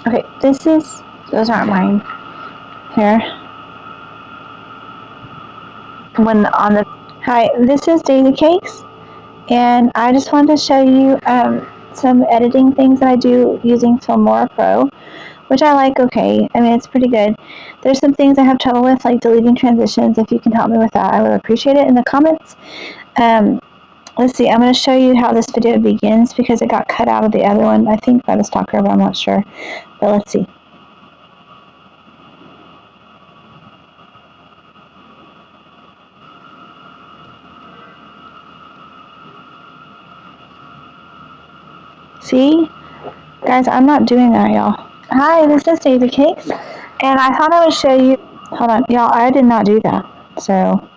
Okay, those aren't mine. Here. Hi, this is Daisycakes, and I just wanted to show you some editing things that I do using Filmora Pro, which I like okay. I mean, it's pretty good. There's some things I have trouble with, like deleting transitions. If you can help me with that, I would appreciate it in the comments. Let's see, I'm going to show you how this video begins because it got cut out of the other one, I think by the stalker, but I'm not sure. But let's see. See? Guys, I'm not doing that, y'all. Hi, this is Daisycakes, and I thought I would show you, hold on, y'all, I did not do that, so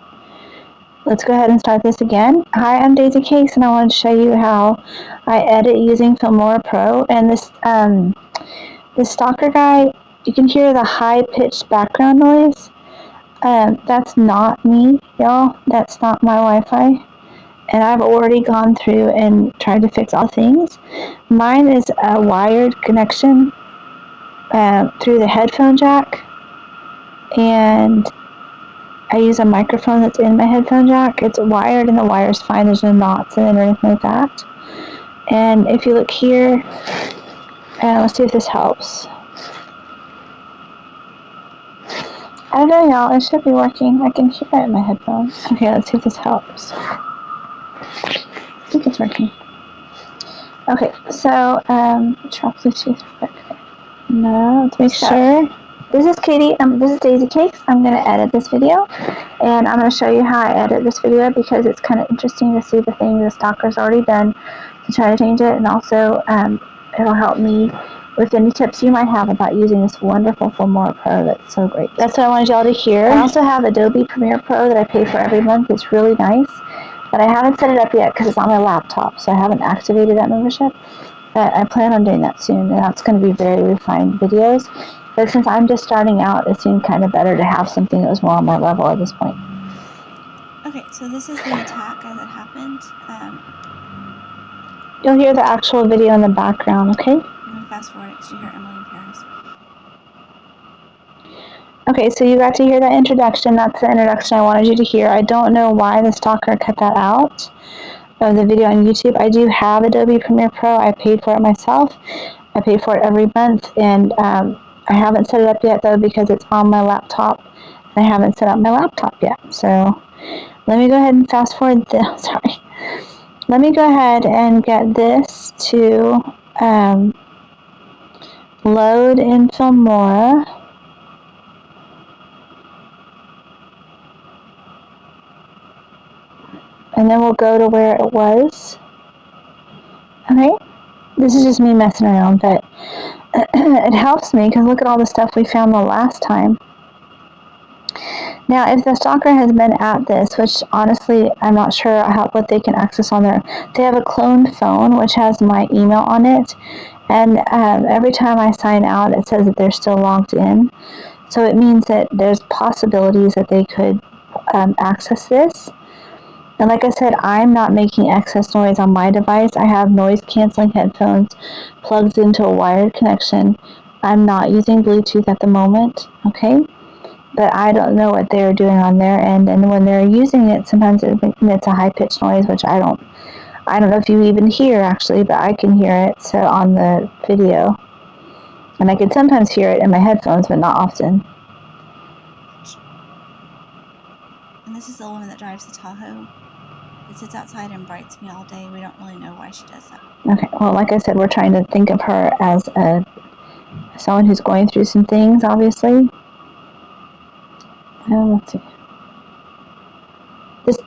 let's go ahead and start this again. Hi, I'm Daisycakes, and I wanted to show you how I edit using Filmora Pro, and this stalker guy, you can hear the high-pitched background noise. That's not me, y'all, that's not my Wi-Fi. And I've already gone through and tried to fix all things. Mine is a wired connection through the headphone jack, and I use a microphone that's in my headphone jack. It's wired and the wire's fine, there's no knots in it or anything like that. And if you look here, let's see if this helps. I don't know, y'all, it should be working. I can hear it in my headphones. Okay, let's see if this helps. I think it's working. Okay, so drop Bluetooth real quick. No, let's make sure. This is Katie. This is Daisycakes. I'm going to edit this video, and I'm going to show you how I edit this video because it's kind of interesting to see the thing the stalker's already done to try to change it, and also it'll help me with any tips you might have about using this wonderful Filmora Pro that's so great. That's what I wanted y'all to hear. I also have Adobe Premiere Pro that I pay for every month. It's really nice, but I haven't set it up yet because it's on my laptop, so I haven't activated that membership. But I plan on doing that soon, and that's going to be very refined videos. But since I'm just starting out, it seemed kind of better to have something that was more on my level at this point. Okay, so this is the attack as it happened. You'll hear the actual video in the background, okay? I'm going to fast forward it because you hear Emily in Paris. Okay, so you got to hear that introduction. That's the introduction I wanted you to hear. I don't know why the stalker cut that out of the video on YouTube. I do have Adobe Premiere Pro. I paid for it myself. I pay for it every month, and I haven't set it up yet though because it's on my laptop. I haven't set up my laptop yet. So let me go ahead and fast forward this. Sorry. Let me go ahead and get this to load in Filmora. And then we'll go to where it was. Okay. This is just me messing around, but it helps me because look at all the stuff we found the last time. Now, if the stalker has been at this, which honestly, I'm not sure what they can access on there. They have a cloned phone, which has my email on it. And every time I sign out, it says that they're still logged in. So it means that there's possibilities that they could access this. And like I said, I'm not making excess noise on my device. I have noise-canceling headphones plugged into a wired connection. I'm not using Bluetooth at the moment, okay? But I don't know what they're doing on their end. And when they're using it, sometimes it emits a high-pitched noise, which I don't know if you even hear, actually, but I can hear it so on the video. And I can sometimes hear it in my headphones, but not often. And this is the woman that drives the Tahoe. It sits outside and brights me all day. We don't really know why she does that. Okay, well, like I said, we're trying to think of her as someone who's going through some things, obviously. Let's see.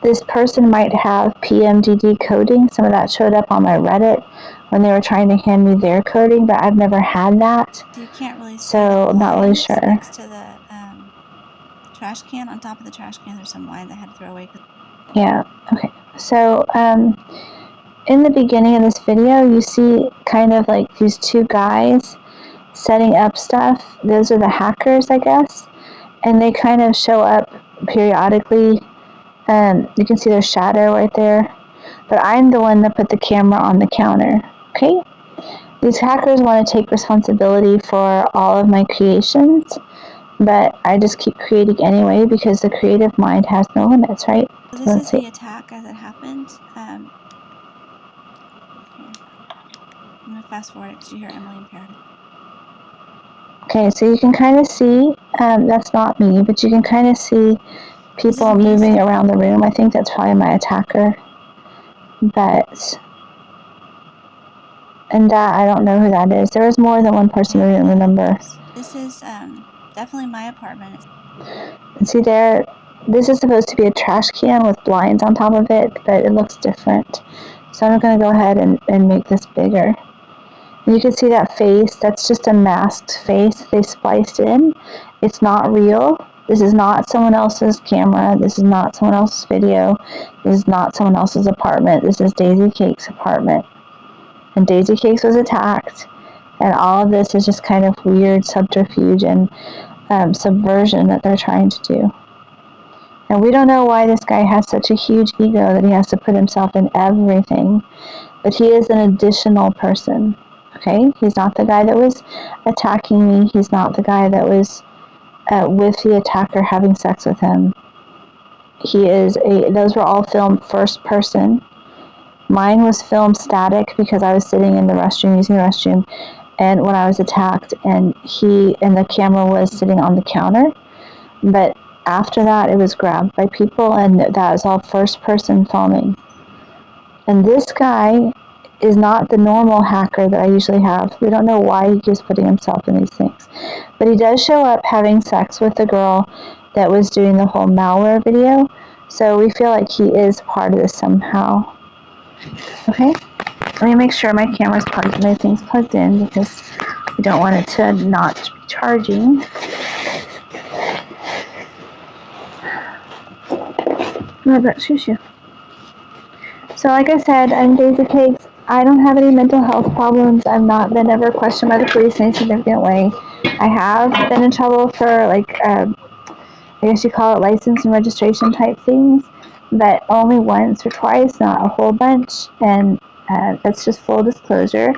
This person might have PMDD coding. Some of that showed up on my Reddit when they were trying to hand me their coding, but I've never had that. So you can't really see so I'm not really sure. Next to the trash can, on top of the trash can, there's some wine that I had to throw away. Yeah, okay. So in the beginning of this video, you see kind of like these two guys setting up stuff. Those are the hackers, I guess. And they kind of show up periodically. You can see their shadow right there. But I'm the one that put the camera on the counter. Okay? These hackers want to take responsibility for all of my creations, but I just keep creating anyway because the creative mind has no limits, right? So this is the attack as it happened. Here. I'm going to fast forward it because you hear Emily and Paradise. Okay, so you can kind of see, that's not me, but you can kind of see people moving around the room. I think that's probably my attacker. But, and that, I don't know who that is. There was more than one person in the room, remember. This is definitely my apartment. And see there, this is supposed to be a trash can with blinds on top of it, but it looks different. So I'm going to go ahead and make this bigger. You can see that face, that's just a masked face they spliced in. It's not real. This is not someone else's camera. This is not someone else's video. This is not someone else's apartment. This is Daisycakes' apartment. And Daisycakes was attacked. And all of this is just kind of weird subterfuge and subversion that they're trying to do. And we don't know why this guy has such a huge ego that he has to put himself in everything. But he is an additional person. Okay? He's not the guy that was attacking me. He's not the guy that was with the attacker having sex with him. Those were all filmed first person. Mine was filmed static because I was sitting in the restroom, using the restroom, and when I was attacked, and the camera was sitting on the counter. But after that, it was grabbed by people, and that was all first person filming. And this guy is not the normal hacker that I usually have. We don't know why he keeps putting himself in these things. But he does show up having sex with the girl that was doing the whole malware video. So we feel like he is part of this somehow. Okay? Let me make sure my camera's plugged in. Everything's plugged in because we don't want it to not be charging. No, but shoo. So like I said, I'm Daisycakes. I don't have any mental health problems. I've not been ever questioned by the police in any significant way. I have been in trouble for I guess you call it license and registration type things, but only once or twice, not a whole bunch. And that's just full disclosure,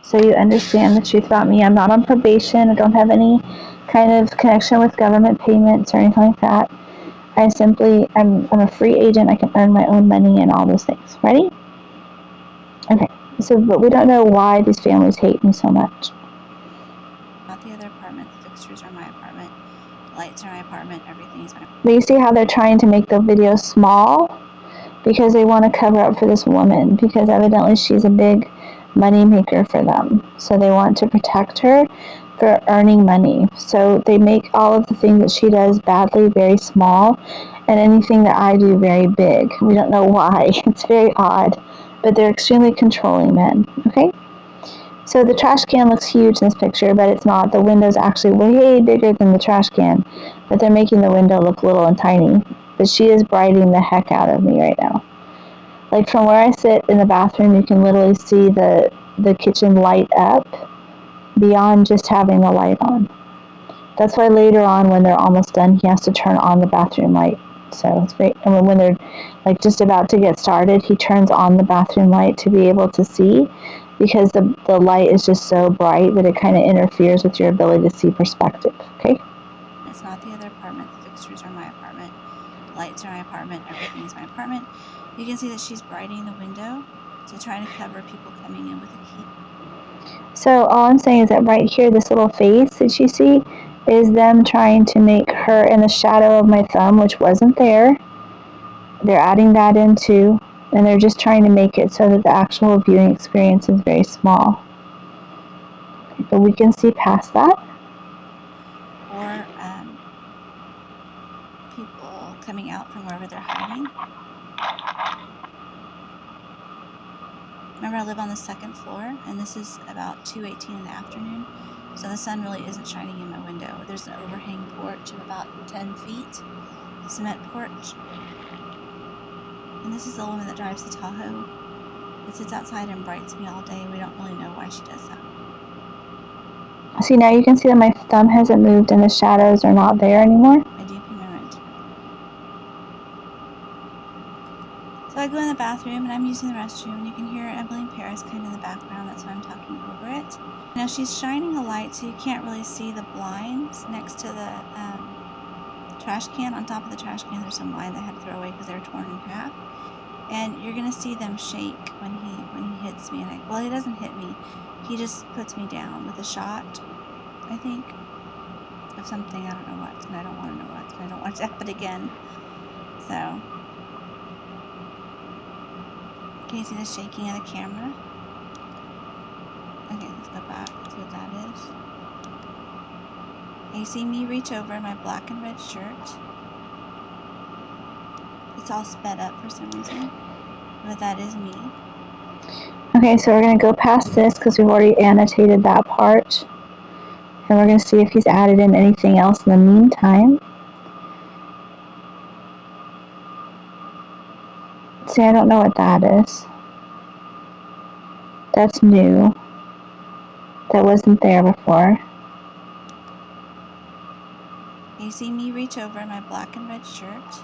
so you understand the truth about me. I'm not on probation. I don't have any kind of connection with government payments or anything like that. I'm a free agent. I can earn my own money and all those things. Ready? Okay. So, but we don't know why these families hate me so much. Not the other apartment. The fixtures are my apartment. The lights are my apartment. Everything is my apartment. But you see how they're trying to make the video small? Because they want to cover up for this woman. Because evidently she's a big money maker for them. So they want to protect her for earning money. So they make all of the things that she does badly very small, and anything that I do very big. We don't know why. It's very odd, but they're extremely controlling men. Okay? So the trash can looks huge in this picture, but it's not. The window's actually way bigger than the trash can, but they're making the window look little and tiny. But she is brightening the heck out of me right now. Like from where I sit in the bathroom, you can literally see the kitchen light up beyond just having the light on. That's why later on, when they're almost done, he has to turn on the bathroom light. So it's great. And when they're like just about to get started, he turns on the bathroom light to be able to see, because the light is just so bright that it kind of interferes with your ability to see perspective. Okay? It's not the other apartment. The fixtures are my apartment. The lights are my apartment. Everything is my apartment. You can see that she's brightening the window to try to cover people coming in with a key. So all I'm saying is that right here, this little face that you see is them trying to make her in the shadow of my thumb, which wasn't there. They're adding that in too, and they're just trying to make it so that the actual viewing experience is very small. Okay, but we can see past that. Or people coming out from wherever they're hiding. Remember, I live on the second floor, and this is about 2:18 in the afternoon, so the sun really isn't shining in my window. There's an overhang porch of about 10 feet, cement porch. And this is the woman that drives the Tahoe. It sits outside and brights me all day. We don't really know why she does that. See, now you can see that my thumb hasn't moved and the shadows are not there anymore. I do pay my rent. So I go in the bathroom and I'm using the restroom, and you can hear Emily in Paris kind of in the background. That's why I'm talking over it. Now she's shining a light, so you can't really see the blinds next to the trash can. On top of the trash can, there's some blinds I had to throw away because they were torn in half. And you're gonna see them shake when he hits me. And well, he doesn't hit me. He just puts me down with a shot, I think, of something. I don't know what, and I don't want to know what, and I don't want it to happen again. So, can you see the shaking of the camera? Okay, let's go back to what that is. And you see me reach over in my black and red shirt. It's all sped up for some reason, but that is me. Okay, so we're going to go past this because we've already annotated that part. And we're going to see if he's added in anything else in the meantime. See, I don't know what that is. That's new. That wasn't there before. You see me reach over in my black and red shirt.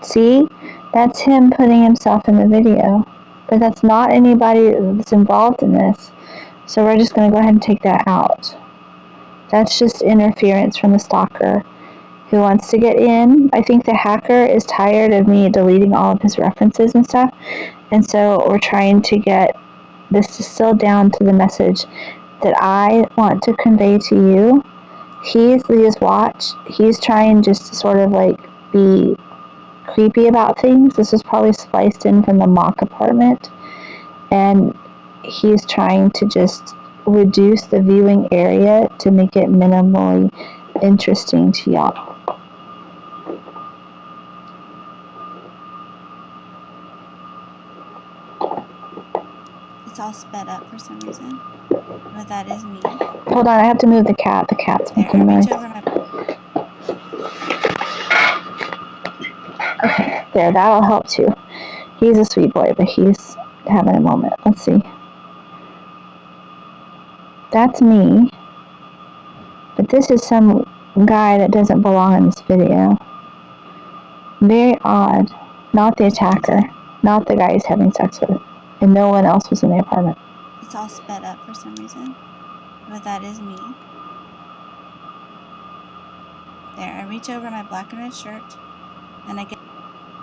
See? That's him putting himself in the video. But that's not anybody that's involved in this. So we're just going to go ahead and take that out. That's just interference from the stalker who wants to get in. I think the hacker is tired of me deleting all of his references and stuff. And so we're trying to get this distilled down to the message that I want to convey to you. He's Leah's watch. He's trying just to sort of like be creepy about things. This was probably spliced in from the mock apartment. And he's trying to just reduce the viewing area to make it minimally interesting to y'all. It's all sped up for some reason, but that is me. Hold on, I have to move the cat. The cat's making noise. Okay, there, that'll help too. He's a sweet boy, but he's having a moment. Let's see. That's me. But this is some guy that doesn't belong in this video. Very odd. Not the attacker. Not the guy he's having sex with. And no one else was in the apartment. It's all sped up for some reason, but that is me. There, I reach over my black and red shirt, and I get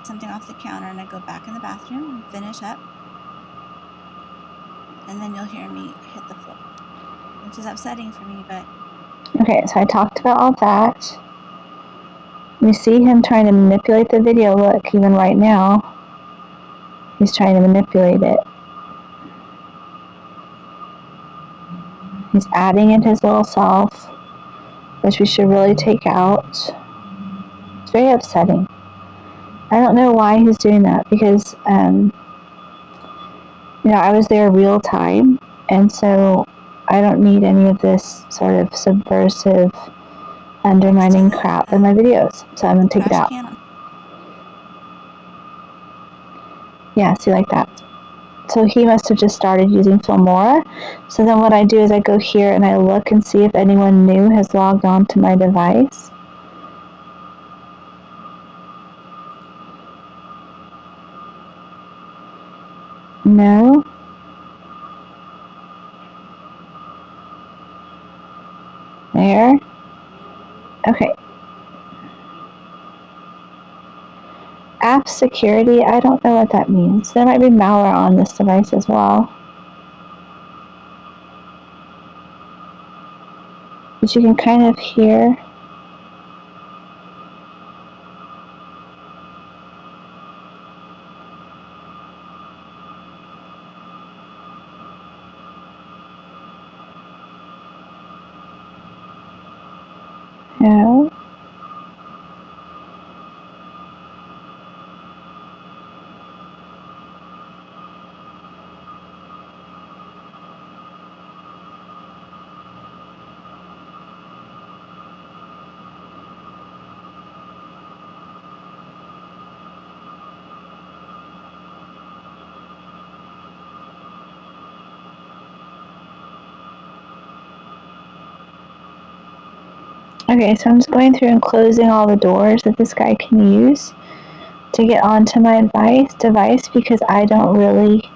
something off the counter, and I go back in the bathroom and finish up. And then you'll hear me hit the floor, which is upsetting for me, but... Okay, so I talked about all that. You see him trying to manipulate the video. Look, even right now, he's trying to manipulate it. He's adding in his little self, which we should really take out. It's very upsetting. I don't know why he's doing that, because, I was there real time, and so I don't need any of this sort of subversive, undermining crap in my videos. So I'm going to take it out. Yeah, see, like that. So he must have just started using Filmora. So then what I do is I go here and I look and see if anyone new has logged on to my device. No. There. Okay. App security, I don't know what that means. There might be malware on this device as well. But you can kind of hear. No. Okay, so I'm just going through and closing all the doors that this guy can use to get onto my device because I don't really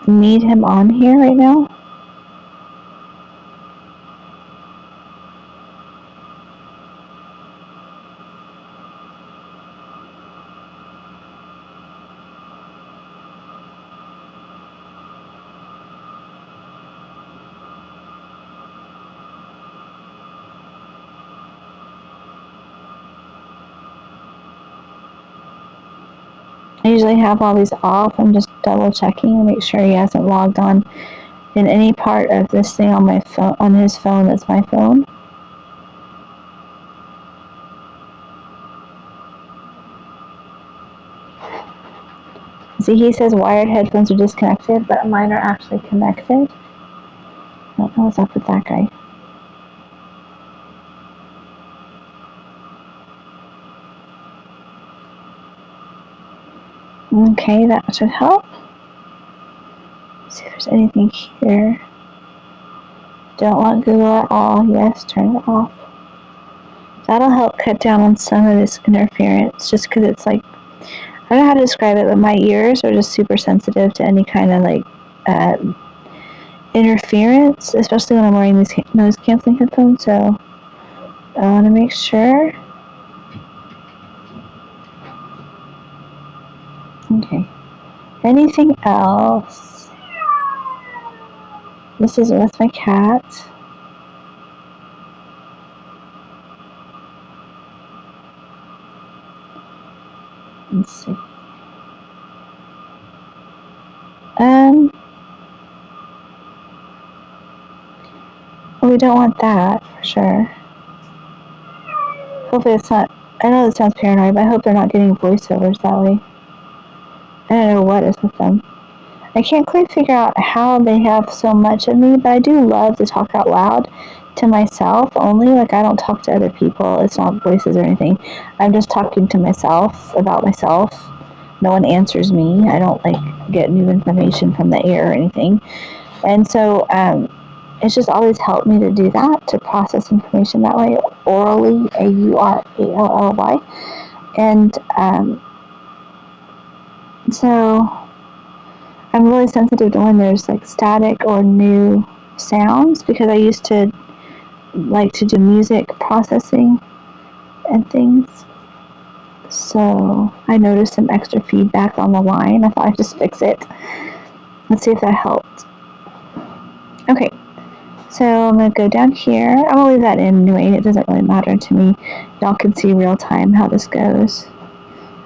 need him on here right now. I usually have all these off. I'm just double checking to make sure he hasn't logged on in any part of this thing on my phone, on his phone that's my phone. See, he says wired headphones are disconnected, but mine are actually connected. I don't know what's up with that guy. Okay, that should help. Let's see if there's anything here. Don't want Google at all. Yes, turn it off. That'll help cut down on some of this interference, just because it's like, I don't know how to describe it, but my ears are just super sensitive to any kind of like interference, especially when I'm wearing these noise canceling headphones. So I want to make sure. Okay. Anything else? This is with my cat. Let's see. We don't want that for sure. Hopefully it's not. I know it sounds paranoid, but I hope they're not getting voiceovers that way. I don't know what is with them. I can't quite figure out how they have so much of me, but I do love to talk out loud to myself only. Like, I don't talk to other people. It's not voices or anything. I'm just talking to myself about myself. No one answers me. I don't, like, get new information from the air or anything. And so, it's just always helped me to do that, to process information that way, orally, A-U-R-A-L-L-Y. And, so I'm really sensitive to when there's like static or new sounds because I used to like to do music processing and things. So I noticed some extra feedback on the line. I thought I'd just fix it. Let's see if that helped. Okay, so I'm going to go down here. I'm going to leave that in anyway. It doesn't really matter to me. Y'all can see real time how this goes.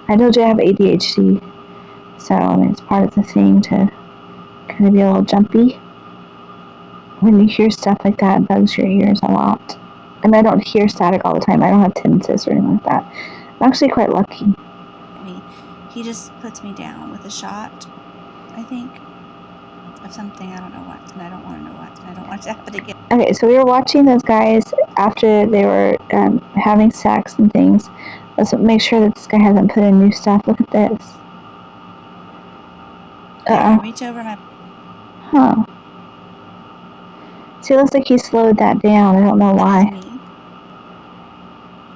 I told you I have ADHD, so I mean, it's part of the thing to kind of be a little jumpy. When you hear stuff like that, it bugs your ears a lot. I mean, I don't hear static all the time. I don't have tinnitus or anything like that. I'm actually quite lucky. He just puts me down with a shot, I think, of something. I don't know what, and I don't want to know what, and I don't want it to happen again. Okay, so we were watching those guys after they were having sex and things. Let's make sure that this guy hasn't put in new stuff. Look at this. I reach over my... Huh. See, it looks like he slowed that down. I don't know why.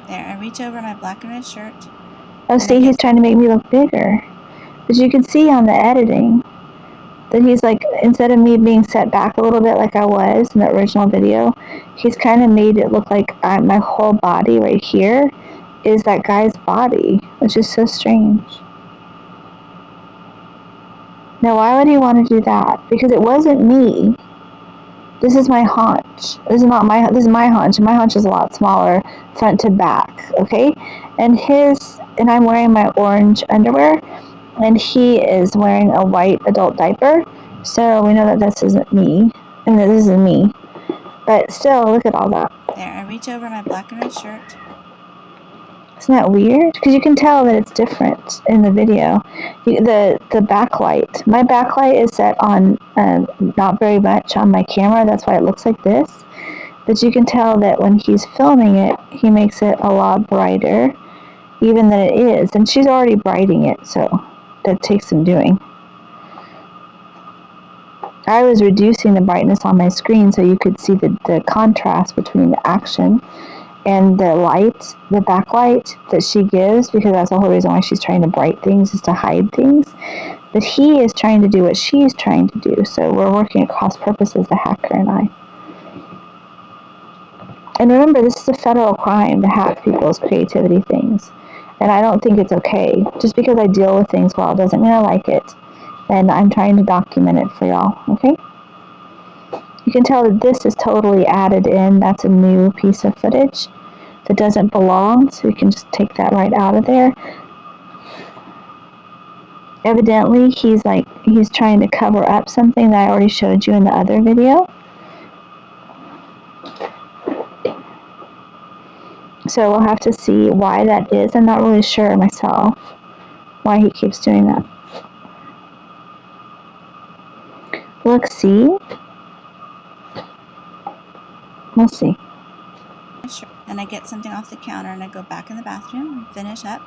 There, I reach over my black and red shirt. Oh, see, he's trying to make me look bigger. But you can see on the editing that he's like, instead of me being set back a little bit like I was in the original video, he's kind of made it look like my whole body right here is that guy's body, which is so strange. Now, why would he want to do that? Because it wasn't me. This is my haunch. This is not my. This is my haunch. My haunch is a lot smaller, front to back. Okay, and I'm wearing my orange underwear, and he is wearing a white adult diaper. So we know that this isn't me, and that this isn't me. But still, look at all that. There, I reach over my black and red shirt. Isn't that weird? Because you can tell that it's different in the video. The backlight. My backlight is set on not very much on my camera. That's why it looks like this. But you can tell that when he's filming it, he makes it a lot brighter, even than it is. And she's already brightening it, so that takes some doing. I was reducing the brightness on my screen so you could see the contrast between the action and the light, the backlight that she gives, because that's the whole reason why she's trying to bright things, is to hide things. But he is trying to do what she's trying to do, so we're working at cross purposes, the hacker and I. And remember, this is a federal crime to hack people's creativity things. And I don't think it's okay. Just because I deal with things well doesn't mean I like it. And I'm trying to document it for y'all, okay? You can tell that this is totally added in. That's a new piece of footage that doesn't belong, so we can just take that right out of there. Evidently, he's trying to cover up something that I already showed you in the other video. So we'll have to see why that is. I'm not really sure myself why he keeps doing that. Look, see? Let's see. And I get something off the counter and I go back in the bathroom and finish up.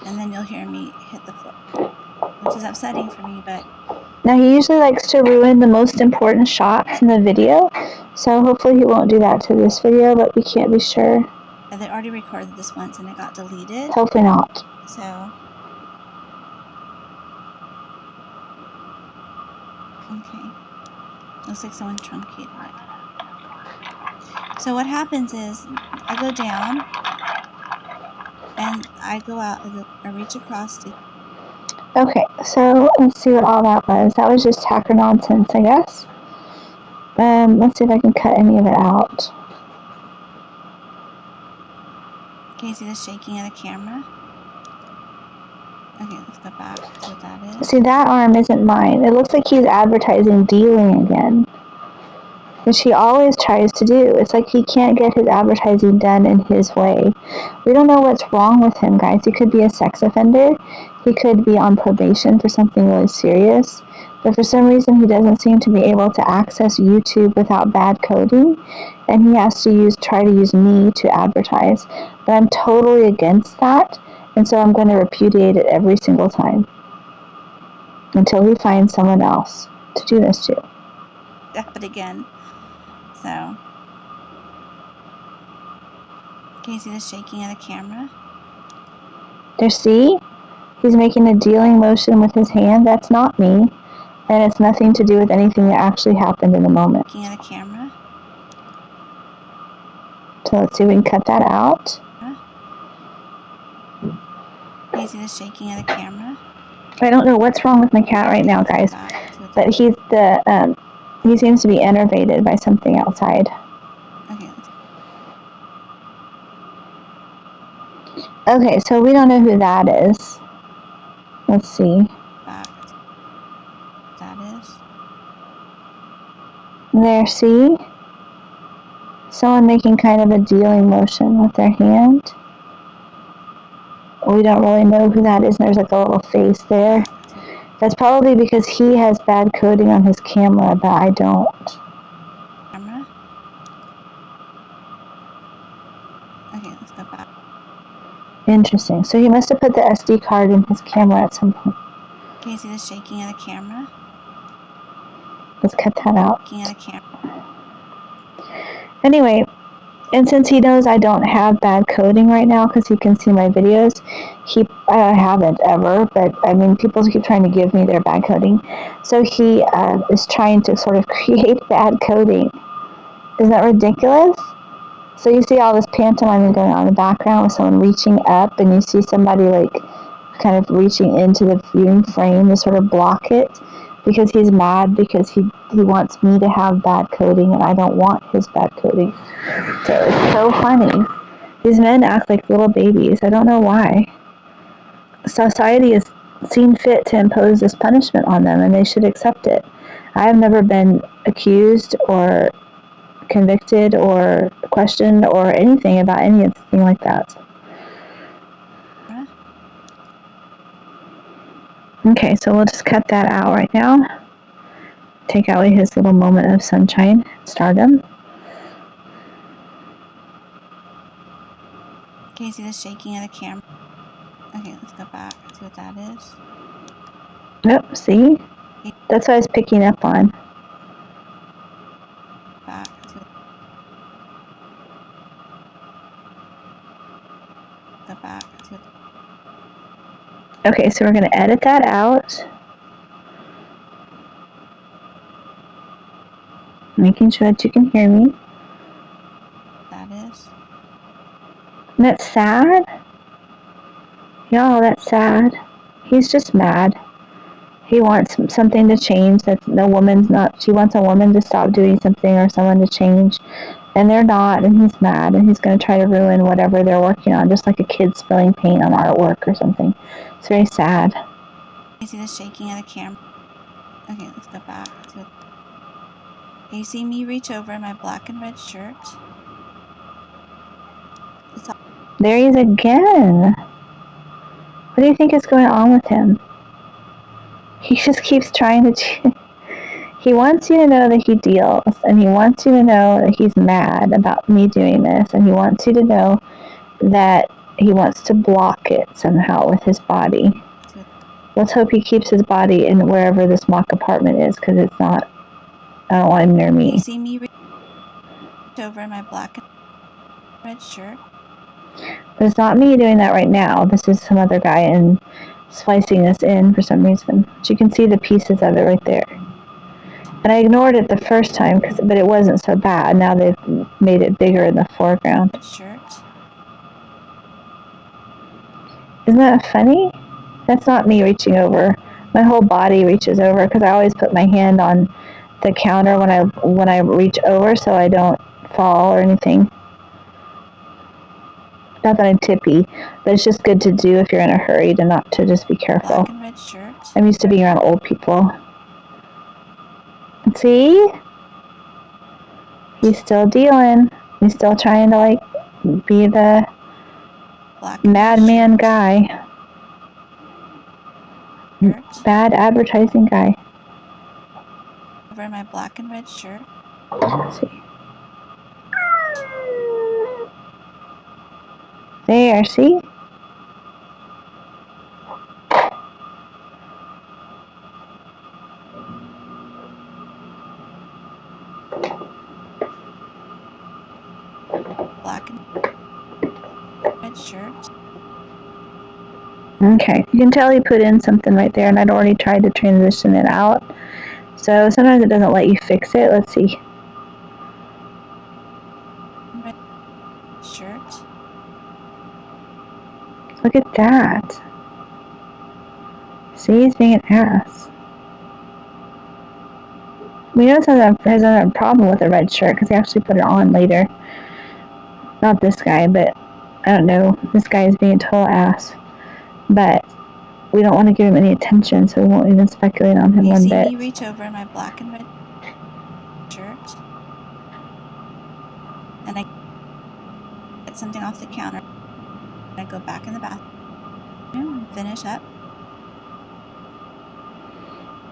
And then you'll hear me hit the floor, which is upsetting for me, but... Now, he usually likes to ruin the most important shots in the video, so hopefully he won't do that to this video, but we can't be sure. They already recorded this once and it got deleted. Hopefully not. So... Okay. Looks like someone truncated it. So what happens is, I go down, and I go out, I reach across to... Okay, so let's see what all that was. That was just hacker nonsense, I guess. Let's see if I can cut any of it out. Can you see the shaking of the camera? Okay, let's go back to what that is. See, that arm isn't mine. It looks like he's advertising dealing again, which he always tries to do. It's like he can't get his advertising done in his way. We don't know what's wrong with him, guys. He could be a sex offender. He could be on probation for something really serious. But for some reason, he doesn't seem to be able to access YouTube without bad coding. And he has to try to use me to advertise. But I'm totally against that. And so I'm going to repudiate it every single time until he finds someone else to do this to. Step it again. So, can you see the shaking of the camera? There, see? He's making a dealing motion with his hand. That's not me. And it's nothing to do with anything that actually happened in the moment. Shaking of the camera? So let's see if we can cut that out. Can you see the shaking of the camera? I don't know what's wrong with my cat right now, guys. But he seems to be enervated by something outside. Okay, so we don't know who that is. Let's see. That is. There, see? Someone making kind of a dealing motion with their hand. We don't really know who that is, and there's like a little face there. That's probably because he has bad coding on his camera, but I don't. Camera? Okay, let's go back. Interesting. So he must have put the SD card in his camera at some point. Can you see the shaking of the camera? Let's cut that out. Shaking of the camera. Anyway, and since he knows I don't have bad coding right now because he can see my videos, I haven't ever, but I mean, people keep trying to give me their bad coding. So he is trying to sort of create bad coding. Isn't that ridiculous? So you see all this pantomiming going on in the background with someone reaching up, and you see somebody like kind of reaching into the viewing frame to sort of block it because he's mad because he wants me to have bad coding and I don't want his bad coding. So it's so funny. These men act like little babies. I don't know why. Society has seen fit to impose this punishment on them and they should accept it. I have never been accused or convicted or questioned or anything about anything like that. Okay, so we'll just cut that out right now. Take away his little moment of sunshine, stardom. Can you see the shaking of the camera? Okay, let's go back to what that is. Nope, see? That's what I was picking up on. Back to the back to. Okay, so we're going to edit that out. Making sure that you can hear me. That is. And that's sad. Y'all, that's sad. He's just mad. He wants something to change. That the woman's not. She wants a woman to stop doing something or someone to change, and they're not. And he's mad, and he's going to try to ruin whatever they're working on, just like a kid spilling paint on artwork or something. It's very sad. You see the shaking of the camera. Okay, let's go back to. You see me reach over in my black and red shirt. There he is again. What do you think is going on with him? He just keeps trying to. He wants you to know that he deals, and he wants you to know that he's mad about me doing this, and he wants you to know that he wants to block it somehow with his body. Let's hope he keeps his body in wherever this mock apartment is, because it's not. I don't want him near me. You see me reach over in my black and red shirt. But it's not me doing that right now. This is some other guy and splicing this in for some reason. But you can see the pieces of it right there. And I ignored it the first time, but it wasn't so bad. Now they've made it bigger in the foreground. Shirt. Isn't that funny? That's not me reaching over. My whole body reaches over because I always put my hand on the counter when I reach over so I don't fall or anything. Not that I'm tippy, but it's just good to do if you're in a hurry to just be careful. Black and red shirt. I'm used to being around old people. See? He's still dealing. He's still trying to be the madman guy. Bad advertising guy. Over my black and red shirt. Let's see. There, see? Black and red shirt. Okay, you can tell he put in something right there, and I'd already tried to transition it out. So sometimes it doesn't let you fix it. Let's see. Red shirt. Look at that. See, he's being an ass. We know he has a problem with the red shirt because he actually put it on later. Not this guy, but I don't know. This guy is being a total ass. But we don't want to give him any attention, so we won't even speculate on him one bit. You see me reach over in my black and red shirt, and I get something off the counter. I go back in the bathroom and finish up.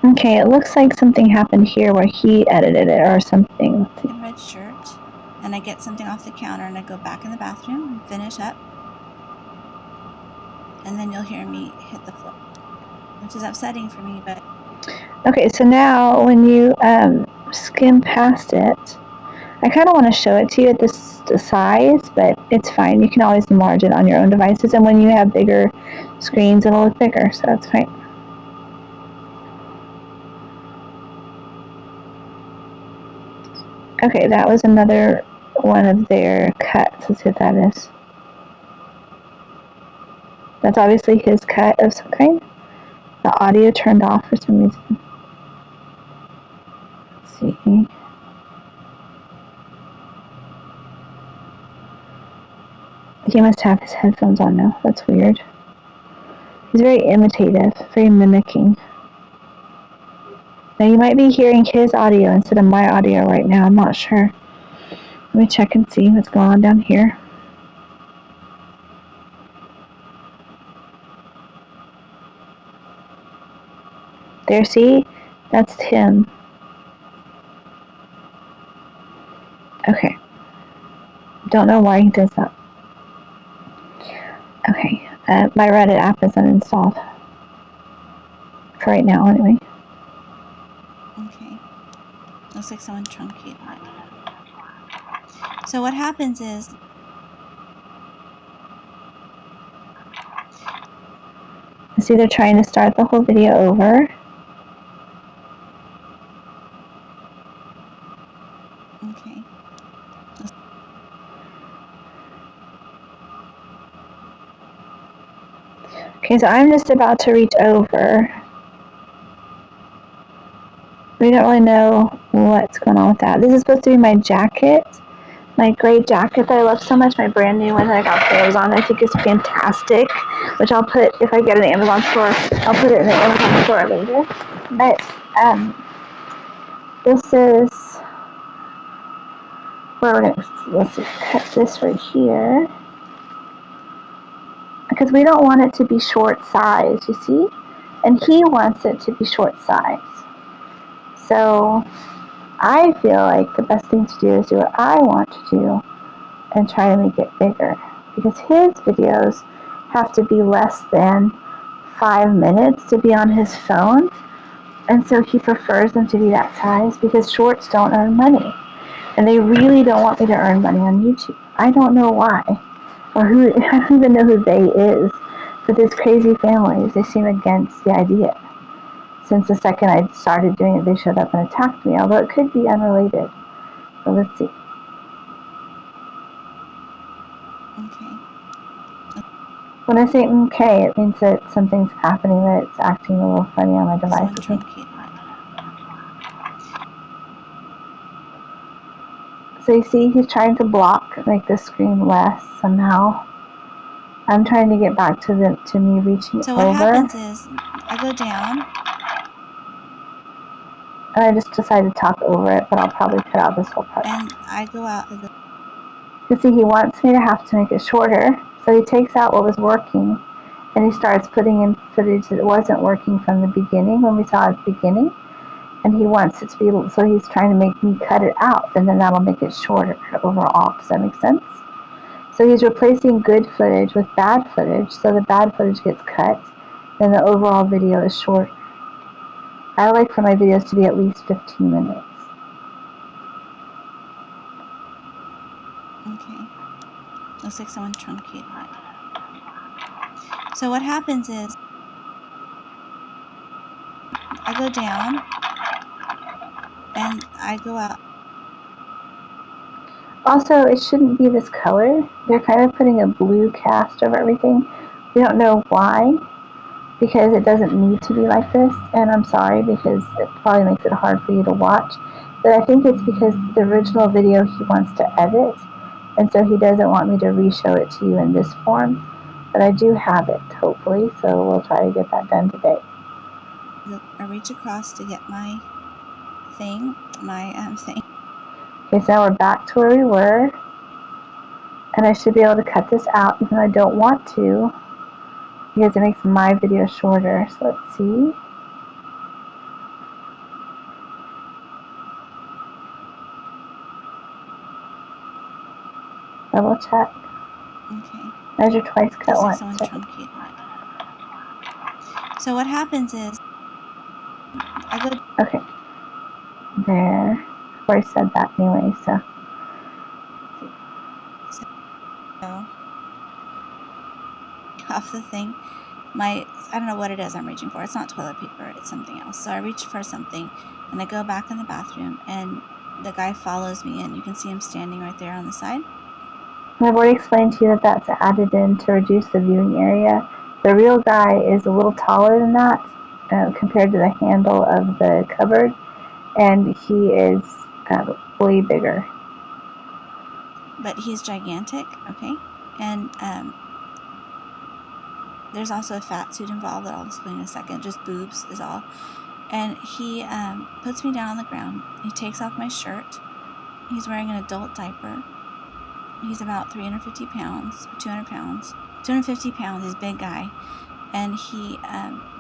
Okay, it looks like something happened here where he edited it or something. Let's see. Red shirt, and I get something off the counter and I go back in the bathroom and finish up. And then you'll hear me hit the floor, which is upsetting for me, but... Okay, so now when you skim past it, I kind of want to show it to you at this size, but it's fine. You can always enlarge it on your own devices, and when you have bigger screens, it'll look bigger, so that's fine. Okay, that was another one of their cuts. Let's see what that is. That's obviously his cut of some kind. The audio turned off for some reason. Let's see. He must have his headphones on now. That's weird. He's very imitative, very mimicking. Now you might be hearing his audio instead of my audio right now. I'm not sure. Let me check and see what's going on down here. There, see? That's him. Okay. Don't know why he does that. Okay. My Reddit app is uninstalled. For right now, anyway. Okay. Looks like someone truncated it. So what happens is it's either trying to start the whole video over. okay. Okay, so I'm just about to reach over. We don't really know what's going on with that. This is supposed to be my jacket, my gray jacket that I love so much, my brand new one that I got from Amazon. I think it's fantastic, which I'll put, if I get it in the Amazon store, I'll put it in the Amazon store later. But this is where we're going to, let's see, cut this right here. Because we don't want it to be short size, you see? And he wants it to be short size. So I feel like the best thing to do is do what I want to do and try to make it bigger. Because his videos have to be less than 5 minutes to be on his phone. And so he prefers them to be that size because shorts don't earn money. And they really don't want me to earn money on YouTube. I don't know why. Or who, I don't even know who they is. But these crazy families, they seem against the idea. Since the second I started doing it, they showed up and attacked me, although it could be unrelated. So let's see. Okay. When I say okay, it means that something's happening, that it's acting a little funny on my device. Someone truncated it. So you see, he's trying to block, make the screen less somehow. I'm trying to get back to me reaching So what over. happens is I go down. And I just decided to talk over it, but I'll probably cut out this whole part. And I go out. You see, he wants me to have to make it shorter, so he takes out what was working, and he starts putting in footage that wasn't working from the beginning, when we saw at the beginning, and he wants it to be, so he's trying to make me cut it out, and then that'll make it shorter overall. Does that make sense? So he's replacing good footage with bad footage, so the bad footage gets cut, then the overall video is short. I like for my videos to be at least 15 minutes. Okay. Looks like someone truncated it. So what happens is I go down and I go out. Also, it shouldn't be this color. They're kind of putting a blue cast over everything. We don't know why, because it doesn't need to be like this, and I'm sorry because it probably makes it hard for you to watch. But I think it's because the original video he wants to edit, and so he doesn't want me to re-show it to you in this form. But I do have it, hopefully, so we'll try to get that done today. I reach across to get my thing, thing. Okay, so now we're back to where we were, and I should be able to cut this out, even though I don't want to, because it makes my video shorter. So let's see. Double check. Okay. Measure twice, cut Looks like once. someone truncated it. So what happens is I go. Okay. There. I've already said that anyway, so. So off the thing. I don't know what it is I'm reaching for. It's not toilet paper. It's something else. So I reach for something, and I go back in the bathroom, and the guy follows me in. You can see him standing right there on the side. I've already explained to you that that's added in to reduce the viewing area. The real guy is a little taller than that compared to the handle of the cupboard, and he is way bigger. But he's gigantic, okay? And there's also a fat suit involved that I'll explain in a second. Just boobs is all. And he puts me down on the ground. He takes off my shirt. He's wearing an adult diaper. He's about 350 pounds, 200 pounds. 250 pounds, he's a big guy. And he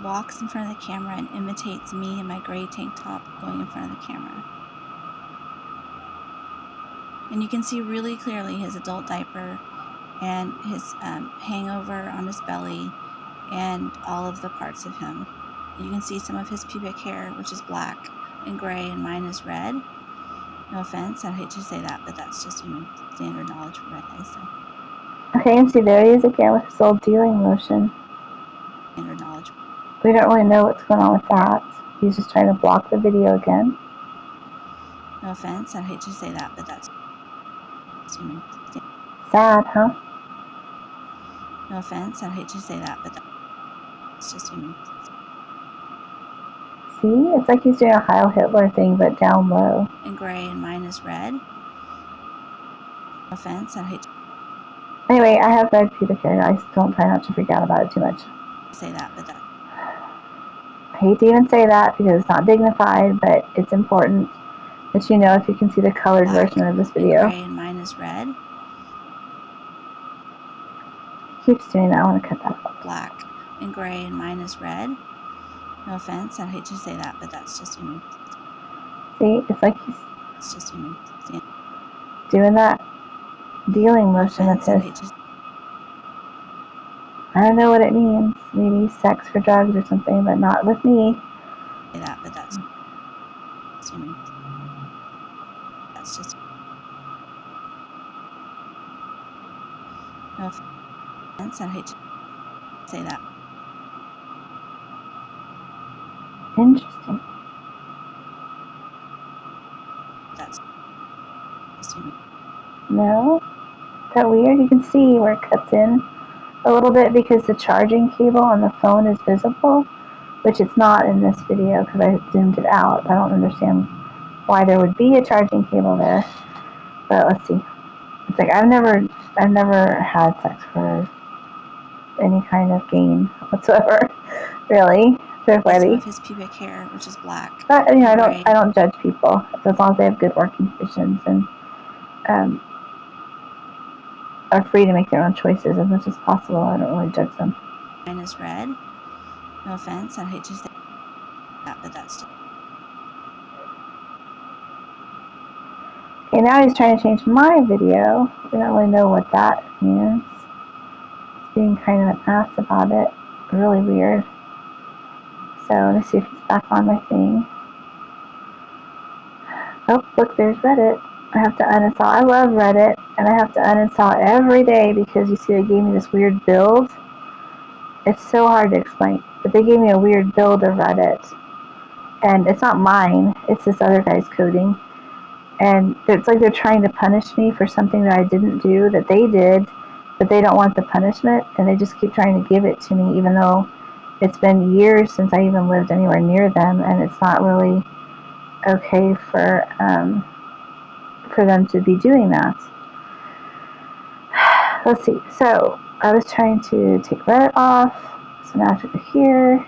walks in front of the camera and imitates me in my gray tank top going in front of the camera. And you can see really clearly his adult diaper and his hangover on his belly and all of the parts of him. You can see some of his pubic hair, which is black, and gray, and mine is red. No offense, I'd hate to say that, but that's just human standard knowledge for red eyes. So. Okay, and see, there he is again with his old dealing motion. Standard knowledge. We don't really know what's going on with that. He's just trying to block the video again. No offense, I'd hate to say that, but that's human. Sad, huh? No offense, I'd hate to say that, but that's just human. See, it's like he's doing a Heil Hitler thing, but down low. And gray, and mine is red. No offense, I'd hate to Anyway, I have red pubic hair, guys. Don't try not to freak out about it too much. say that, but that. I hate to even say that because it's not dignified, but it's important that you know if you can see the colored Black, version of this and video. gray, and mine is red. Keeps doing that. I want to cut that out. Black, and gray, and mine is red. No offense, I'd hate to say that, but that's just human. See, it's like he's It's just human. doing that dealing motion No with offense, I'd his. hate to say I don't know what it means. Maybe sex for drugs or something, but not with me. that, but that's human. That's just. No offense, I'd hate to say that. Interesting. That's just human. No? Is that weird? You can see where it cuts in a little bit because the charging cable on the phone is visible, which it's not in this video because I zoomed it out. I don't understand why there would be a charging cable there. But let's see. It's like I've never had sex for any kind of gain whatsoever. Really. They're Some funny. of his pubic hair, which is black. But you know, gray. I don't judge people as long as they have good working conditions and are free to make their own choices as much as possible. I don't really judge them. Mine is red. No offense, I'd hate to say that, but that's just. Okay, now he's trying to change my video. We don't really know what that means. He's being kind of an ass about it. Really weird. So let me see if he's back on my thing. Oh, look, there's Reddit. I have to uninstall. I love Reddit, and I have to uninstall it every day because you see they gave me this weird build. It's so hard to explain, but they gave me a weird build of Reddit. And it's not mine. It's this other guy's coding. And it's like they're trying to punish me for something that I didn't do, that they did, but they don't want the punishment, and they just keep trying to give it to me, even though it's been years since I even lived anywhere near them, and it's not really okay for them to be doing that. Let's see. So I was trying to take Reddit off, so now I have to go here.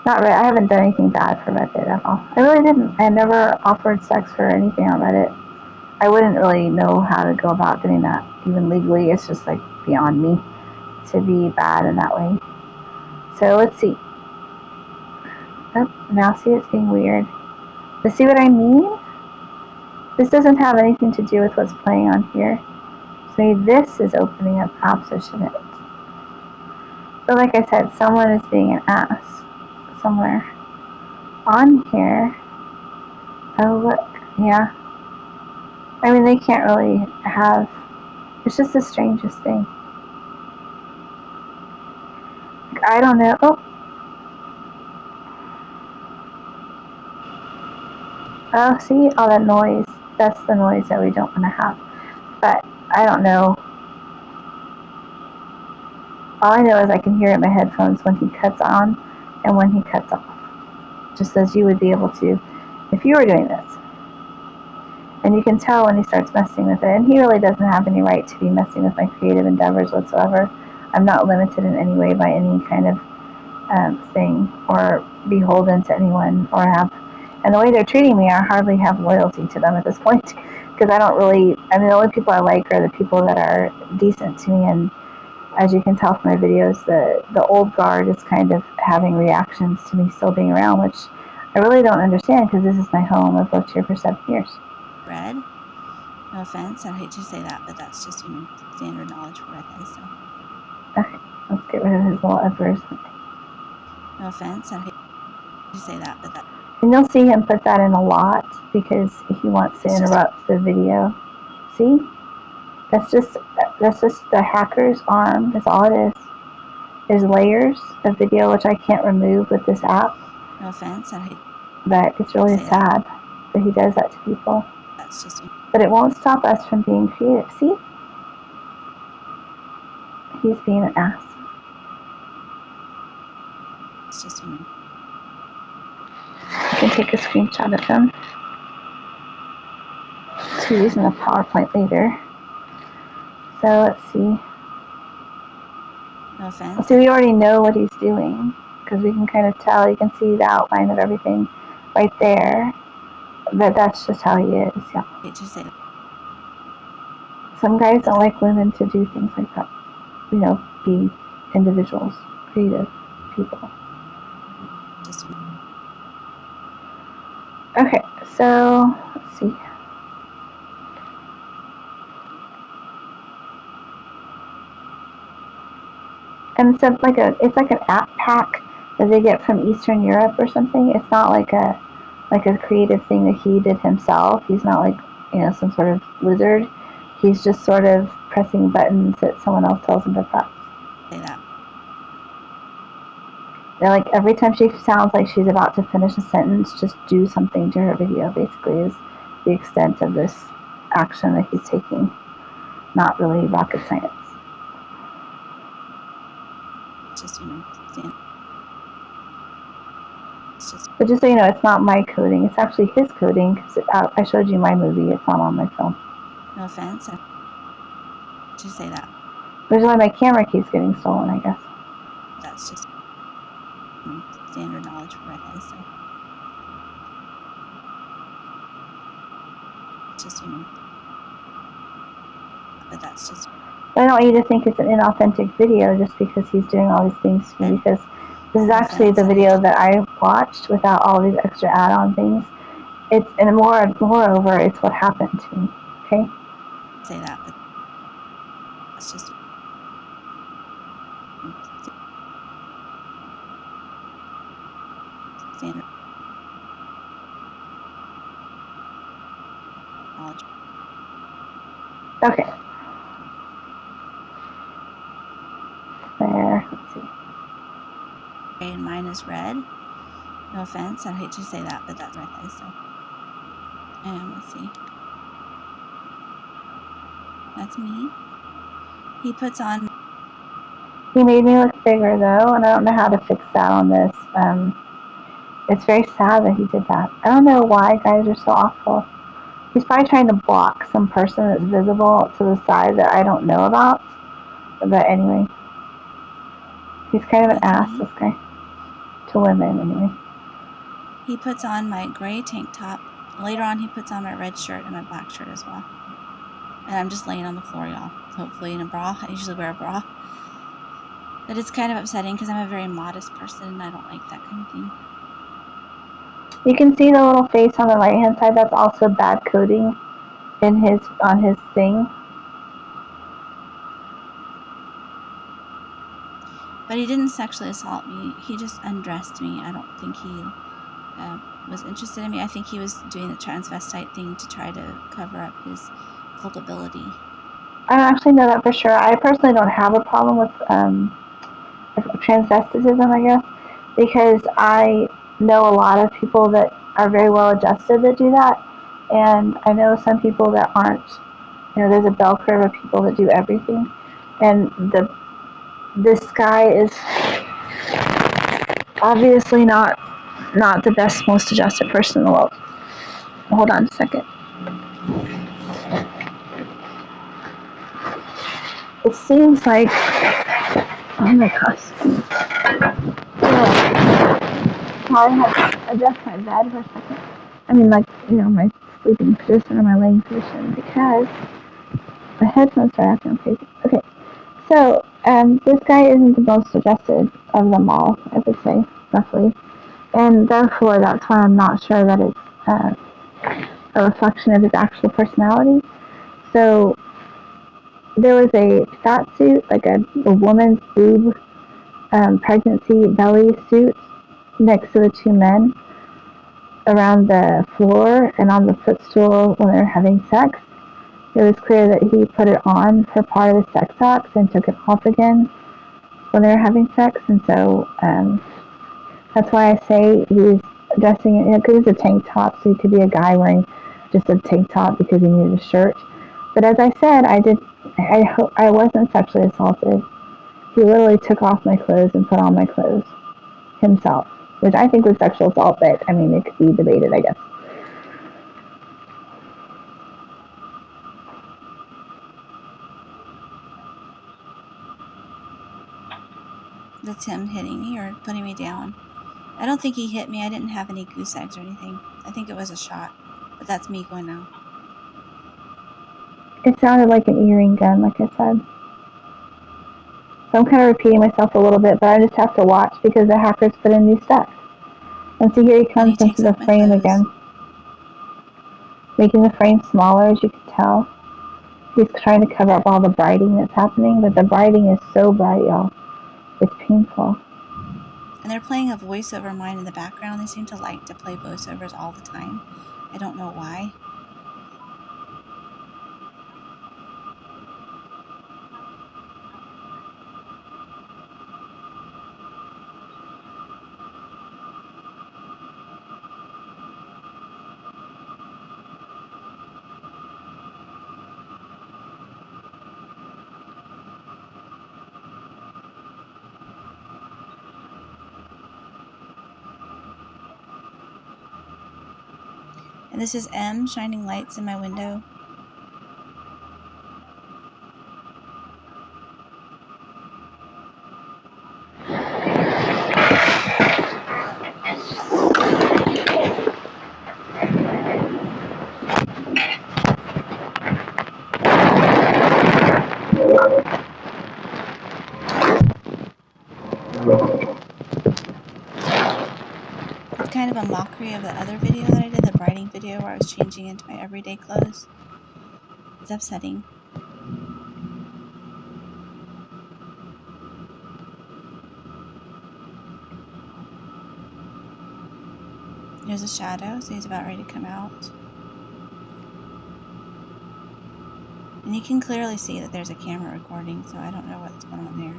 Not Reddit. I haven't done anything bad for Reddit at all. I really didn't. I never offered sex for anything on Reddit. I wouldn't really know how to go about doing that, even legally. It's just like beyond me to be bad in that way. So let's see. Oh, now see it's being weird. But see what I mean? This doesn't have anything to do with what's playing on here. So maybe this is opening up opposition it. But like I said, someone is being an ass somewhere on here. Oh look, yeah. I mean, they can't really have. It's just the strangest thing. I don't know. Oh, see all that noise. That's the noise that we don't want to have. But I don't know. All I know is I can hear it in my headphones when he cuts on and when he cuts off. Just as you would be able to if you were doing this. And you can tell when he starts messing with it. And he really doesn't have any right to be messing with my creative endeavors whatsoever. I'm not limited in any way by any kind of thing or beholden to anyone or have. And the way they're treating me, I hardly have loyalty to them at this point because I don't really. I mean, the only people I like are the people that are decent to me. And as you can tell from my videos, the old guard is kind of having reactions to me still being around, which I really don't understand because this is my home. I've lived here for 7 years. Red. No offense, I'd hate to say that, but that's just human standard knowledge for red eyes. So. Okay, let's get rid of his little advertisement. No offense, I'd hate to say that, but that. And you'll see him put that in a lot because he wants to interrupt the video. See? That's just the hacker's arm. That's all it is. There's layers of video which I can't remove with this app. No offense, I hate. But it's really sad that he does that to people. That's just. But it won't stop us from being creative. See? He's being an ass. It's just human. I can take a screenshot of him. So we're using a PowerPoint later. So let's see. No offense. See, we already know what he's doing because we can kind of tell. You can see the outline of everything right there. But that's just how he is. Yeah. Some guys don't like women to do things like that. You know, be individuals, creative people. Okay, so let's see. And it's like an app pack that they get from Eastern Europe or something. It's not like a creative thing that he did himself. He's not like, you know, some sort of wizard. He's just sort of pressing buttons that someone else tells him to press. Say that. They're like, every time she sounds like she's about to finish a sentence, just do something to her video, basically, is the extent of this action that he's taking. Not really rocket science. Just, you know, but just so you know, it's not my coding. It's actually his coding, because I showed you my movie. It's not on my phone. No offense. Just say that. Which is why my camera keeps getting stolen, I guess. That's just standard knowledge for redheads. So. Just, you know. But that's just. But I don't want you to think it's an inauthentic video just because he's doing all these things to me, because this is actually the video that I watched without all these extra add-on things. And moreover, it's what happened to me. Okay? Say that, but that's just. Standard knowledge. Okay. There. Let's see. Okay, and mine is red. No offense, I hate to say that, but that's redhead. So. And let's see. That's me. He puts on. He made me look bigger though, and I don't know how to fix that on this. It's very sad that he did that. I don't know why guys are so awful. He's probably trying to block some person that's visible to the side that I don't know about. But anyway, he's kind of an ass, this guy. To women, anyway. He puts on my gray tank top. Later on, he puts on my red shirt and my black shirt as well. And I'm just laying on the floor, y'all. Hopefully in a bra. I usually wear a bra. But it's kind of upsetting because I'm a very modest person and I don't like that kind of thing. You can see the little face on the right-hand side. That's also bad coding on his thing. But he didn't sexually assault me. He just undressed me. I don't think he was interested in me. I think he was doing the transvestite thing to try to cover up his culpability. I don't actually know that for sure. I personally don't have a problem with transvestitism, I guess, because I know a lot of people that are very well adjusted that do that, and I know some people that aren't. You know, there's a bell curve of people that do everything, and this guy is obviously not the best, most adjusted person in the world. Hold on a second. It seems like, oh my gosh. I have to adjust my bed for a second. I mean, like, you know, my sleeping position or my laying position, because my headphones are acting crazy. Okay, so this guy isn't the most adjusted of them all, I would say, roughly. And therefore, that's why I'm not sure that it's a reflection of his actual personality. So there was a fat suit, like a woman's boob pregnancy belly suit next to the two men. around the floor and on the footstool when they were having sex. It was clear that he put it on for part of the sex acts and took it off again when they were having sex, and so that's why I say he was dressing it. Because it's a tank top, so he could be a guy wearing just a tank top because he needed a shirt. But as I said, I wasn't sexually assaulted. He literally took off my clothes and put on my clothes himself, which I think was sexual assault, but I mean, it could be debated, I guess. That's him hitting me or putting me down. I don't think he hit me. I didn't have any goose eggs or anything. I think it was a shot. But that's me going now. It sounded like an earring gun, like I said. So I'm kind of repeating myself a little bit, but I just have to watch because the hackers put in new stuff. And so here he comes into the frame again. Making the frame smaller, as you can tell. He's trying to cover up all the brighting that's happening, but the brighting is so bright, y'all. It's painful. And they're playing a voiceover of mine in the background. They seem to like to play voiceovers all the time. I don't know why. And this is M shining lights in my window. It's kind of a mockery of the other video that I did, the brighting video where I was changing into my everyday clothes. It's upsetting. There's a shadow, so he's about ready to come out. And you can clearly see that there's a camera recording, so I don't know what's going on there.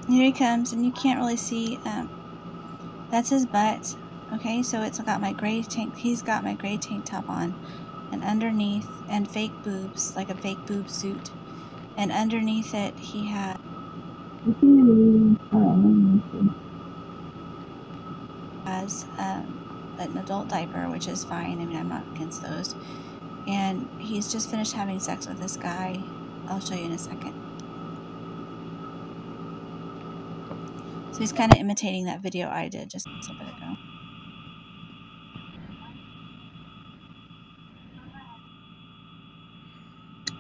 Here he comes, and you can't really see, that's his butt. Okay, so it's got my gray tank, he's got my gray tank top on, and underneath, and fake boobs, like a fake boob suit, and underneath it he has an adult diaper, which is fine. I mean, I'm not against those. And he's just finished having sex with this guy. I'll show you in a second. So he's kind of imitating that video I did just a little bit ago.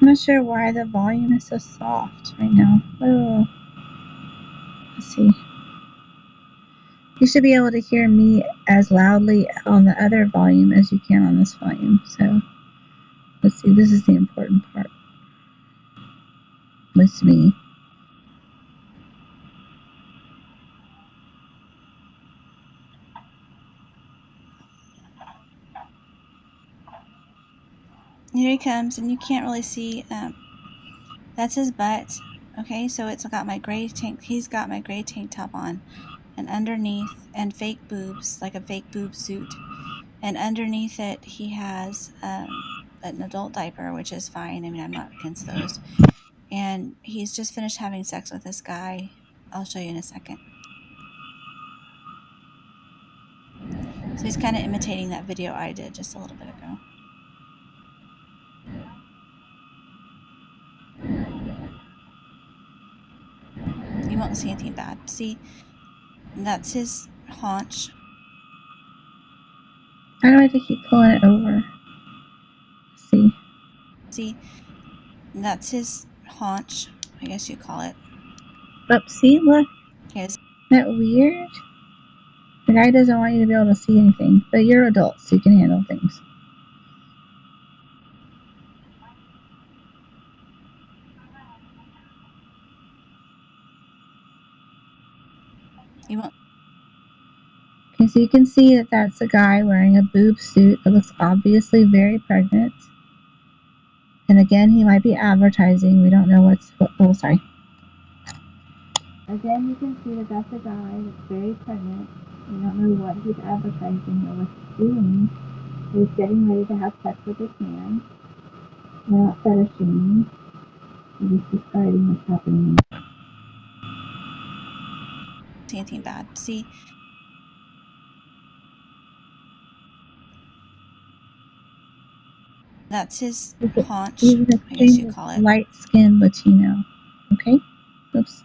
I'm not sure why the volume is so soft right now. Oh. Let's see. You should be able to hear me as loudly on the other volume as you can on this volume. So, let's see. This is the important part. At least to me. Here he comes, and you can't really see, that's his butt. Okay, so it's got my gray tank, he's got my gray tank top on, and underneath, and fake boobs, like a fake boob suit, and underneath it he has an adult diaper, which is fine. I mean, I'm not against those. And he's just finished having sex with this guy. I'll show you in a second. So he's kind of imitating that video I did just a little bit ago. You won't see anything bad. See, that's his haunch. I don't have to keep pulling it over. Let's see. See, that's his haunch, I guess you call it. Oh, see, look. Okay, Isn't that weird? The guy doesn't want you to be able to see anything, but you're adults, so you can handle things. you won't. Okay, so you can see that that's a guy wearing a boob suit that looks obviously very pregnant. And again, he might be advertising. We don't know oh, sorry. Again, you can see that that's a guy that's very pregnant. We don't know what he's advertising or what he's doing. He's getting ready to have sex with this man. We're not fetishing. We're just describing what's happening. See anything bad. See, that's his haunch, I guess you call it. Light-skinned Latino. Okay? Oops.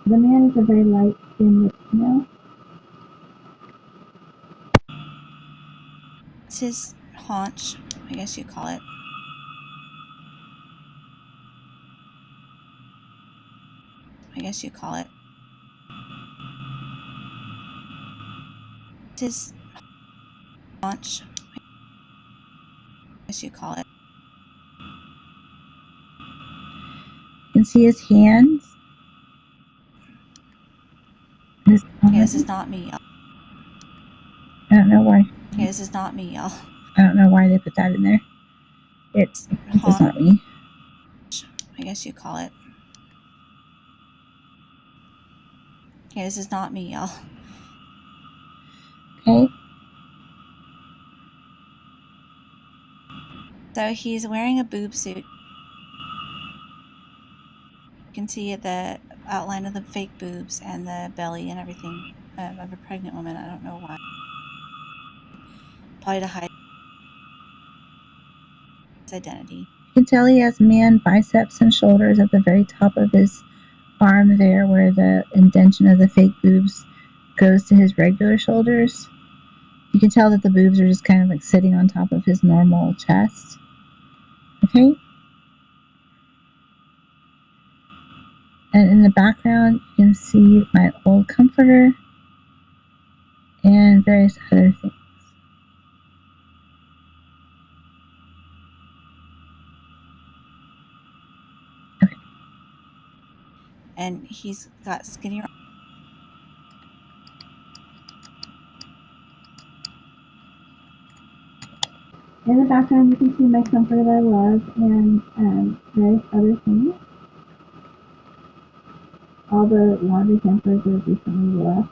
The man is a very light-skinned Latino. That's his haunch, I guess you call it. I guess you call it. It's his haunch, I guess you call it. You can see his hands. Okay, this is not me, y'all. I don't know why. Okay, this is not me, y'all. I don't know why they put that in there. It's not me. I guess you call it. Okay, this is not me, y'all. Okay. So he's wearing a boob suit. You can see the outline of the fake boobs and the belly and everything of a pregnant woman. I don't know why. Probably to hide his identity. You can tell he has man biceps and shoulders at the very top of his arm there where the indentation of the fake boobs goes to his regular shoulders. You can tell that the boobs are just kind of like sitting on top of his normal chest. Okay? And in the background, you can see my old comforter and various other things. Okay. And he's got skinny. In the background, you can see my comforter that I love and various other things. All the laundry hampers that have recently left.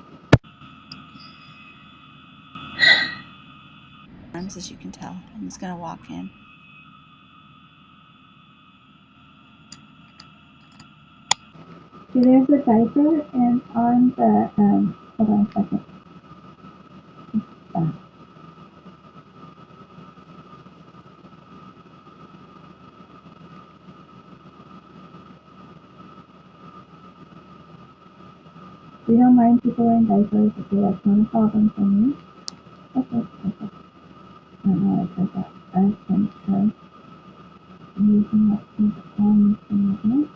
Arms, as you can tell. I'm just going to walk in. See, there's the diaper, and on the, hold on a second. Back. We don't mind people wearing diapers. Okay, that's not a problem for me. Okay. I don't know why I said that. I can try using that thing on the magnet.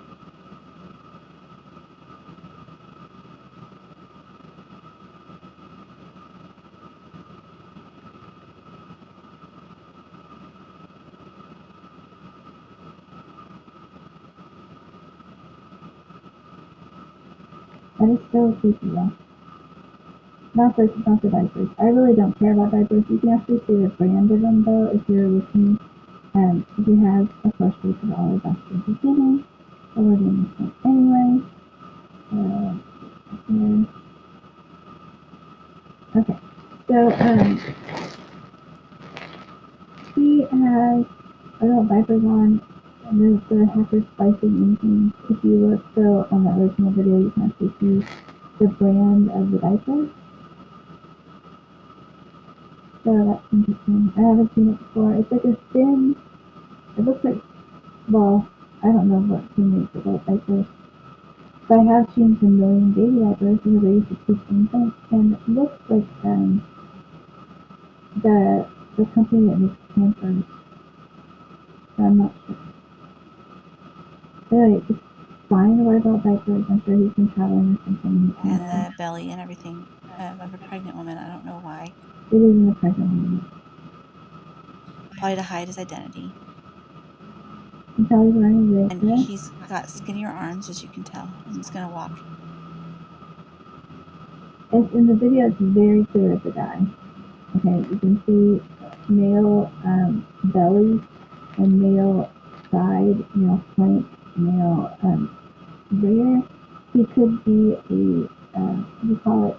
That is so creepy, though. Not the diapers. I really don't care about diapers. You can actually see the brand of them, though, if you're looking. He has, of course, we put all of that in the beginning. So we're doing this one anyway. Here. Okay. So, he has adult diapers on, and there's the hacker splicing anything. If you look, so on the original video, you can actually see the brand of the diaper. So that's interesting. I haven't seen it before. It's like a thin, it looks like, well, I don't know what he makes adult diapers. So I have changed a million baby diapers because I used to teach infants, and it looks like the company that makes Pampers. So I'm not sure. But anyway, it's fine to wear adult diapers. I'm sure he's been traveling or something. And the belly and everything of a pregnant woman. I don't know why. It isn't a pregnant woman. Probably to hide his identity. You can tell he's wearing a wig And there. he's got skinnier arms, as you can tell. And he's going to walk. It's, in the video, it's very clear it's a guy. Okay, you can see male belly and male side, male flank, male rear. He could be a, what do you call it,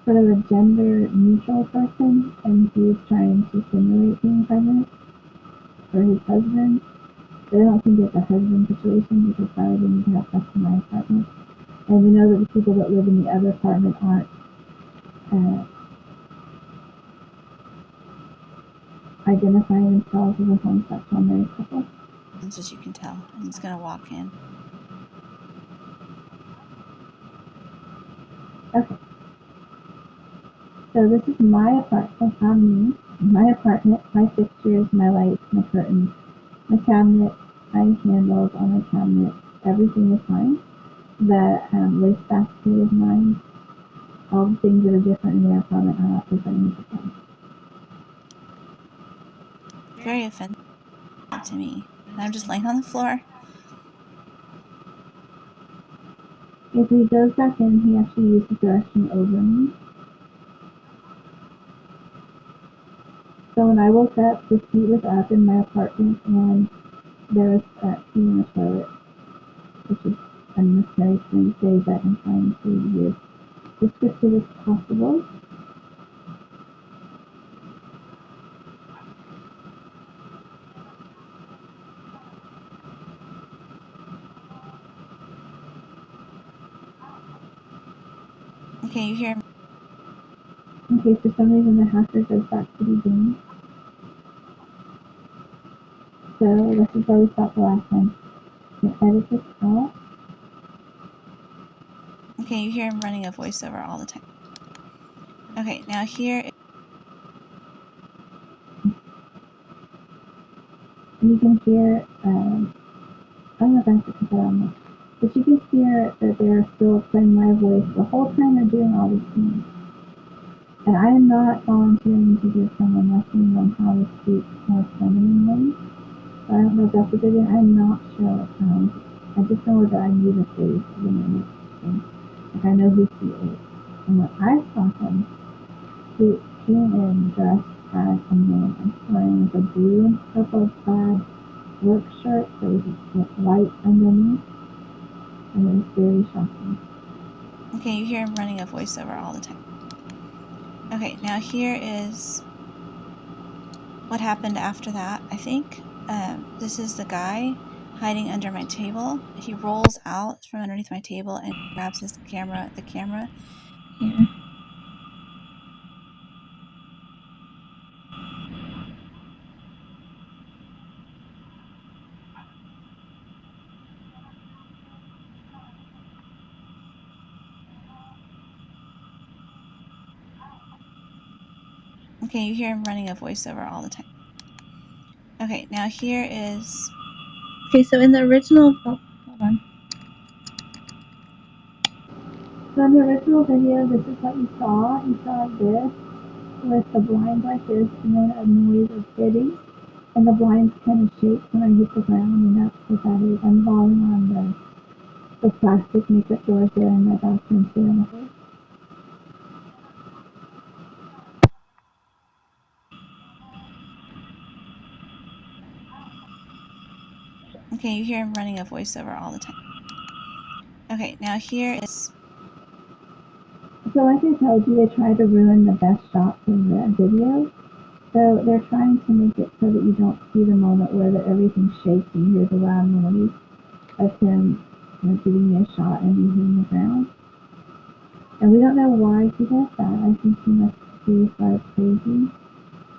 sort of a gender neutral person, and he's trying to simulate being pregnant for his husband. But I don't think it's a husband situation because why would they need to have sex in my apartment? And we know that the people that live in the other apartment aren't identifying themselves as a homosexual married couple. As you can tell. And he's going to walk in. Okay. So this is my apartment, on me, my apartment, my fixtures, my lights, my curtains, my cabinet, my handles on my cabinet, everything is mine. The lace basket is mine. All the things that are different in their apartment are not different in his apartment. Very offensive to me. And I'm just laying on the floor. If he goes back in, he actually uses the restroom over me. So when I woke up, the heat was up in my apartment, and there was pee in the toilet, which is unnecessary for me to say, but I'm trying to be as descriptive as possible. Okay, you hear him. Okay, for some reason the hacker goes back to the game. So this is where we stopped the last time. You can edit this out. Okay, you hear him running a voiceover all the time. Okay, now here. And you can hear, I don't know if I have to put that on there, but you can hear that they're still playing my voice the whole time they're doing all these things. And I am not volunteering to give someone lessons on how to speak more femininely. So I don't know if that's what they're doing. I'm not sure. I just know that I knew the face of the man thing. Like I know who he is. And when I saw him, he came in dressed as a man, wearing like a blue and purple plaid work shirt that was like white underneath, and it was very shocking. Okay, you hear him running a voiceover all the time. Okay, now here is what happened after that, I think. This is the guy hiding under my table. He rolls out from underneath my table and grabs the camera Yeah. Okay, you hear him running a voiceover all the time. Okay, now here is... Okay, so in the original, hold on. So in the original video, this is what you saw. You saw this with the blinds like this, and then a noise of hitting, and the blinds kind of shake when I hit the ground, and that's what that is. I'm falling on the plastic makeup doors there in my bathroom too. Okay, you hear him running a voiceover all the time. Okay, now here is... So like I told you, they try to ruin the best shots of the video. So they're trying to make it so that you don't see the moment where everything shakes and you hear the loud noise of him, giving me a shot and me hitting the ground. And we don't know why he does that. I think he must be sort of crazy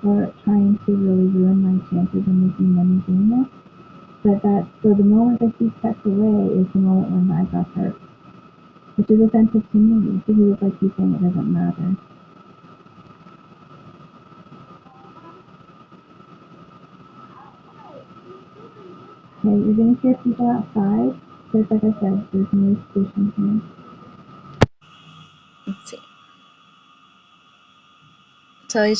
or trying to really ruin my chances of making money doing this. But so the moment that he steps away is the moment when I got hurt, which is offensive to me because it's like he's saying it doesn't matter. Okay, you're gonna hear people outside, because like I said, there's noise pollution here. Let's see. So he